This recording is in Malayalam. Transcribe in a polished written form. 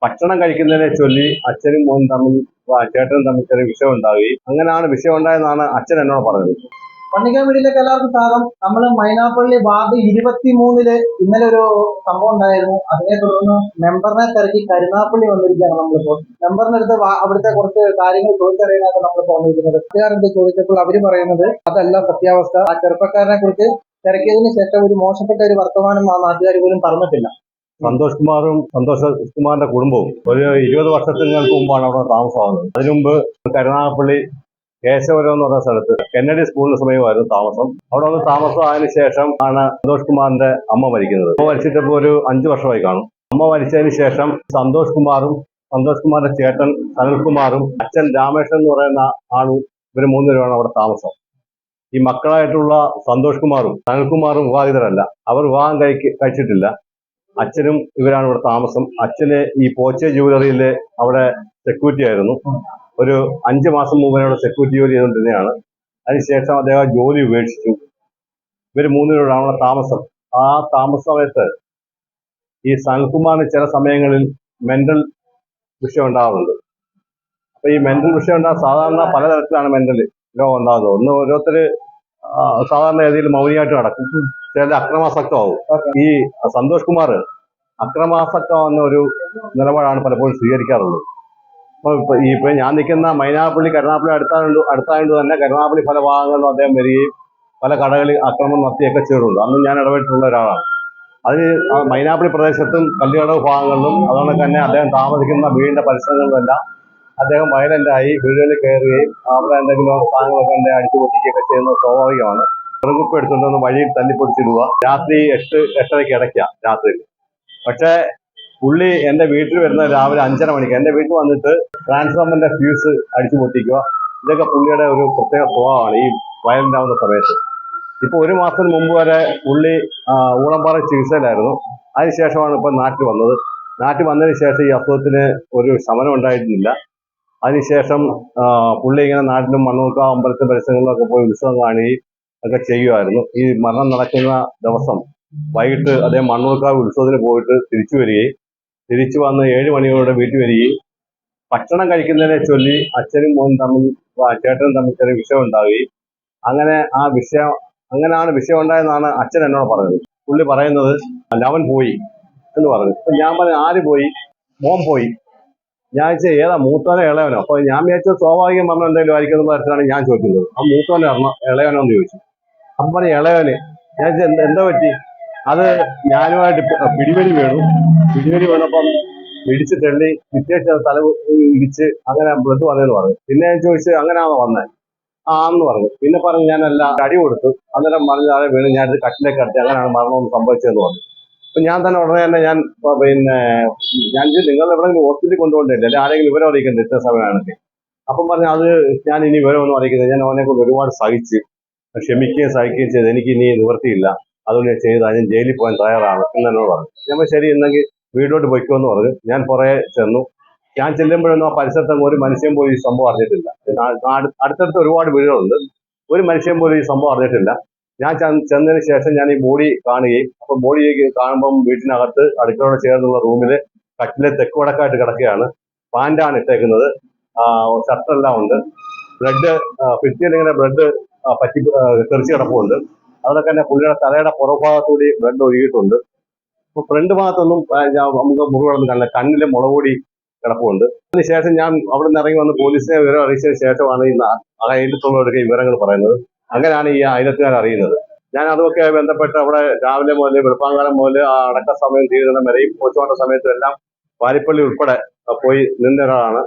ഭക്ഷണം കഴിക്കുന്നതിനെ ചൊല്ലി അച്ഛനും മോനും തമ്മിൽ ചേട്ടനും തമ്മിൽ ചെറിയ വിഷയം ഉണ്ടാവുകയും അങ്ങനെയാണ് വിഷയം ഉണ്ടായെന്നാണ് അച്ഛൻ എന്നോട് പറഞ്ഞത്. പണിക്കാൻ വീട്ടിലേക്ക് എല്ലാവർക്കും സ്വാഗതം. നമ്മൾ മൈനാപ്പള്ളി വാർഡ് 23 ഇന്നലെ ഒരു സംഭവം ഉണ്ടായിരുന്നു. അതിനെ തുടർന്ന് മെമ്പറിനെ തിരക്കി കരുനാപ്പള്ളി വന്നിരിക്കുകയാണ്. നമ്മളിപ്പോൾ മെമ്പറിന്റെ അടുത്ത് അവിടുത്തെ കുറച്ച് കാര്യങ്ങൾ ചോദിച്ചറിയാനായിട്ട് നമ്മൾ തോന്നിയിരിക്കുന്നത്. നാട്ടുകാരെന്ത് ചോദിച്ചപ്പോൾ അവര് പറയുന്നത് അതല്ല സത്യാവസ്ഥ. ആ ചെറുപ്പക്കാരനെ കുറിച്ച് തിരക്കിയതിനു ശേഷം ഒരു മോശപ്പെട്ട ഒരു വർത്തമാനം ആ നാട്ടുകാർ പോലും പറഞ്ഞിട്ടില്ല. സന്തോഷ് കുമാറിന്റെ കുടുംബവും ഒരു 20 വർഷങ്ങൾക്ക് മുമ്പാണ് അവിടെ താമസമാകുന്നത്. അതിനു മുമ്പ് കരുനാഗപ്പള്ളി കേശവരം എന്ന് പറഞ്ഞ സ്ഥലത്ത് കെന്നഡി സ്കൂളിന് സമീപമായിരുന്നു താമസം. അവിടെ വന്ന് താമസമായതിനു ശേഷം ആണ് സന്തോഷ് കുമാറിന്റെ അമ്മ മരിക്കുന്നത്. അമ്മ മരിച്ചിട്ടിപ്പോൾ ഒരു 5 വർഷമായി കാണും. അമ്മ മരിച്ചതിന് ശേഷം സന്തോഷ് കുമാറിന്റെ ചേട്ടൻ സനൽകുമാറും അച്ഛൻ രാമേഷൻ എന്ന് പറയുന്ന ആളും ഇവർ 3 പേരുമാണ് അവിടെ താമസം. ഈ മക്കളായിട്ടുള്ള സന്തോഷ് കുമാറും സനൽകുമാറും വിവാഹിതരല്ല. അവർ വിവാഹം കഴിച്ചിട്ടില്ല. അച്ഛനും ഇവരാണ് ഇവിടെ താമസം. അച്ഛന് ഈ പോച്ചെ ജുവലറിയിലെ അവിടെ സെക്യൂരിറ്റി ആയിരുന്നു. ഒരു 5 മാസം മുമ്പ് അവിടെ സെക്യൂരിറ്റി ജോലി ചെയ്തുകൊണ്ടിരുന്നതാണ്. അതിനുശേഷം അദ്ദേഹം ജോലി ഉപേക്ഷിച്ചു. ഇവർ 3 പേരാണ് അവിടെ താമസം. ആ താമസ സമയത്ത് ഈ സനൽകുമാറിന് ചില സമയങ്ങളിൽ മെന്റൽ വിഷയം ഉണ്ടാകുന്നുണ്ട്. അപ്പൊ ഈ മെന്റൽ വിഷയം സാധാരണ പലതരത്തിലാണ് മെന്റൽ രോഗം ഉണ്ടാകുന്നത്. ഒന്ന് ഓരോരുത്തർ സാധാരണ രീതിയിൽ മൗനിയായിട്ട് നടക്കും, ചില അക്രമാസക്തമാവും. ഈ സന്തോഷ് കുമാർ അക്രമാസക്തമാകുന്ന ഒരു നിലപാടാണ് പലപ്പോഴും സ്വീകരിക്കാറുള്ളത്. ഇപ്പൊ ഞാൻ നിൽക്കുന്ന മൈനാപ്പള്ളി കരുനാഗപ്പള്ളി അടുത്തായതുകൊണ്ട് തന്നെ കരുനാഗപ്പള്ളി പല ഭാഗങ്ങളിലും അദ്ദേഹം വരികയും പല കടകളിൽ അക്രമം നടത്തിയൊക്കെ ചെയ്തിട്ടുണ്ട്. അന്ന് ഞാൻ ഇടപെട്ടിട്ടുള്ള ഒരാളാണ്. അതിന് മൈനാപ്പള്ളി പ്രദേശത്തും കല്ലുകടവ് ഭാഗങ്ങളിലും അതുകൊണ്ട് തന്നെ അദ്ദേഹം താമസിക്കുന്ന വീടിന്റെ പരിസരങ്ങളിലെല്ലാം അദ്ദേഹം വയലന്റായി വീടുകളിൽ കയറുകയും അവിടെ എന്തെങ്കിലും സാധനങ്ങളൊക്കെ അടിച്ചു പൊട്ടിക്കുകയൊക്കെ ചെയ്യുന്നത് സ്വാഭാവികമാണ്. ചെറുകുപ്പ് എടുത്തുകൊണ്ടൊന്ന് വഴിയിൽ തല്ലിപ്പൊടിച്ചിടുക. രാത്രി 8-8:30 ഇടയ്ക്കാണ് രാത്രിയിൽ. പക്ഷേ പുള്ളി എൻ്റെ വീട്ടിൽ വരുന്ന രാവിലെ 5:30 മണിക്ക് എൻ്റെ വീട്ടിൽ വന്നിട്ട് ട്രാൻസ്ഫോമറിന്റെ ഫ്യൂസ് അടിച്ചു പൊട്ടിക്കുക. ഇതൊക്കെ പുള്ളിയുടെ ഒരു പ്രത്യേക സ്വഭാവമാണ് ഈ വയലന്റ് ആവുന്ന സമയത്ത്. ഇപ്പൊ 1 മാസത്തിന് മുമ്പ് വരെ പുള്ളി ഊളംപാറ ചികിത്സയിലായിരുന്നു. അതിനുശേഷമാണ് ഇപ്പൊ നാട്ടിൽ വന്നത്. നാട്ടിൽ വന്നതിന് ശേഷം ഈ അസുഖത്തിന് ഒരു ശമനം ഉണ്ടായിരുന്നില്ല. അതിനുശേഷം പുള്ളി ഇങ്ങനെ നാട്ടിലും മണ്ണൂർക്കാവ് അമ്പലത്തിൽ പരിസരങ്ങളിലൊക്കെ പോയി ഉത്സവം കാണുകയും ഒക്കെ ചെയ്യുമായിരുന്നു. ഈ മരണം നടക്കുന്ന ദിവസം വൈകിട്ട് അദ്ദേഹം മണ്ണൂർക്കാവ് ഉത്സവത്തിന് പോയിട്ട് തിരിച്ചു വന്ന് 7 മണിയോടെ വീട്ടിൽ വരികയും ഭക്ഷണം കഴിക്കുന്നതിനെ ചൊല്ലി അച്ഛനും മോനും ചേട്ടനും തമ്മിൽ ചെറിയ വിഷയം ഉണ്ടാവുകയും അങ്ങനെയാണ് വിഷയം ഉണ്ടായെന്നാണ് അച്ഛൻ എന്നോട് പറഞ്ഞത്. പുള്ളി പറയുന്നത് അവൻ പോയി എന്ന് പറഞ്ഞു. അപ്പൊ ഞാൻ പറഞ്ഞു ആര് പോയി? മോൻ പോയി. ഞാൻ ചോദിച്ചാൽ ഏതാ, മൂത്തവനോ ഇളയവനോ? അപ്പൊ ഞാൻ വിചാരിച്ചത് സ്വാഭാവികം പറഞ്ഞ എന്തെങ്കിലും ആയിരിക്കും എന്നുള്ള തരത്തിലാണ് ഞാൻ ചോദിക്കുന്നത്. ആ മൂത്തവനെ ഇളയവനോ എന്ന് ചോദിച്ചു. അപ്പം പറഞ്ഞു ഇളയവന്. ഞാൻ ചോദിച്ചാൽ എന്താ പറ്റി? അത് ഞാനുമായിട്ട് പിടിവലി വീണപ്പം ഇടിച്ച് തെള്ളി പിറ്റേച്ച് തല ഇടിച്ച് അങ്ങനെ ബ്ലഡ് വന്നതെന്ന് പറഞ്ഞു. പിന്നെ ഞാൻ ചോദിച്ചു അങ്ങനെയാണോ വന്നേ? ആന്ന് പറഞ്ഞു. പിന്നെ പറഞ്ഞു ഞാനല്ല, അടി കൊടുത്തു. അന്നേരം പറഞ്ഞു അതെ വീണ്, ഞാൻ കട്ടിലേക്ക് കടത്തി, അങ്ങനെയാണ് മരണമൊന്നും സംഭവിച്ചതെന്ന് പറഞ്ഞു. അപ്പൊ ഞാൻ തന്നെ ഉടനെ തന്നെ ഞാൻ നിങ്ങൾ എവിടെയെങ്കിലും ഹോസ്പിറ്റലിൽ കൊണ്ടുപോകണ്ടേ, അല്ലെ ആരെങ്കിലും വിവരം അറിയിക്കണ്ടേ ഇത്ര സമയമാണെങ്കിൽ? അപ്പം പറഞ്ഞു അത് ഞാൻ ഇനി വിവരമൊന്നും അറിയിക്കുന്നത്, ഞാൻ അവനെ കൊണ്ട് ഒരുപാട് ക്ഷമിക്കുകയും സഹിക്കുകയും ചെയ്ത് എനിക്ക് ഇനി നിവൃത്തിയില്ല, അതുകൊണ്ട് ഞാൻ ചെയ്താൽ ഞാൻ ജയിലിൽ പോകാൻ തയ്യാറാണ് എന്നോട് പറഞ്ഞു. ഞാൻ ശരി എന്നെങ്കിൽ വീട്ടിലോട്ട് പൊയ്ക്കുമെന്ന് പറഞ്ഞു. ഞാൻ പുറകെ ചെന്നു. ഞാൻ ചെല്ലുമ്പോഴൊന്നും ആ പരിസരത്ത് ഒരു മനുഷ്യൻ പോലും ഈ സംഭവം അറിഞ്ഞിട്ടില്ല. അടുത്തടുത്ത് ഒരുപാട് വീടുകളുണ്ട്. ഒരു മനുഷ്യൻ പോലും ഈ സംഭവം അറിഞ്ഞിട്ടില്ല. ഞാൻ ചെന്നതിന് ശേഷം ഞാൻ ഈ ബോഡി കാണുകയും അപ്പൊ ബോഡി കാണുമ്പം വീട്ടിനകത്ത് അടുക്കളയോട് ചേർന്നുള്ള റൂമില് കട്ടിലെ തെക്ക് വടക്കായിട്ട് കിടക്കുകയാണ്. പാൻ്റാണ് ഇട്ടേക്കുന്നത്, ഷർട്ടെല്ലാം ഉണ്ട്. ബ്ലഡ് ഭിത്തിയിൽ ഇങ്ങനെ ബ്ലഡ് പറ്റി തെറിച്ച് കിടപ്പുണ്ട്. അതൊക്കെ തന്നെ പുള്ളിയുടെ തലയുടെ പുറഭാഗത്തുകൂടി ബ്ലഡ് ഒഴുകിയിട്ടുണ്ട്. അപ്പൊ ഫ്രണ്ട് ഭാഗത്തൊന്നും നമുക്ക് മുറിവുകളൊന്നും കാണില്ല. കണ്ണിലെ മുളകൂടി കിടപ്പുണ്ട്. അതിനുശേഷം ഞാൻ അവിടെ നിന്ന് ഇറങ്ങി വന്ന് പോലീസിനെ വിവരം അറിയിച്ചതിന് ശേഷമാണ് ഈ അയലത്തുള്ളവർക്ക് വിവരങ്ങൾ പറയുന്നത്. അങ്ങനെയാണ് ഈ അയലത്തുകാർ അറിയുന്നത്. ഞാൻ അതൊക്കെ ബന്ധപ്പെട്ട് അവിടെ രാവിലെ മുതൽ വെളുപ്പാങ്കാലം മുതൽ ആ അടക്ക സമയം തീരുന്ന വരെയും പോസ്റ്റ്മോർട്ടം സമയത്തും എല്ലാം വാരിപ്പള്ളി ഉൾപ്പെടെ പോയി നിന്ന ഒരാളാണ്.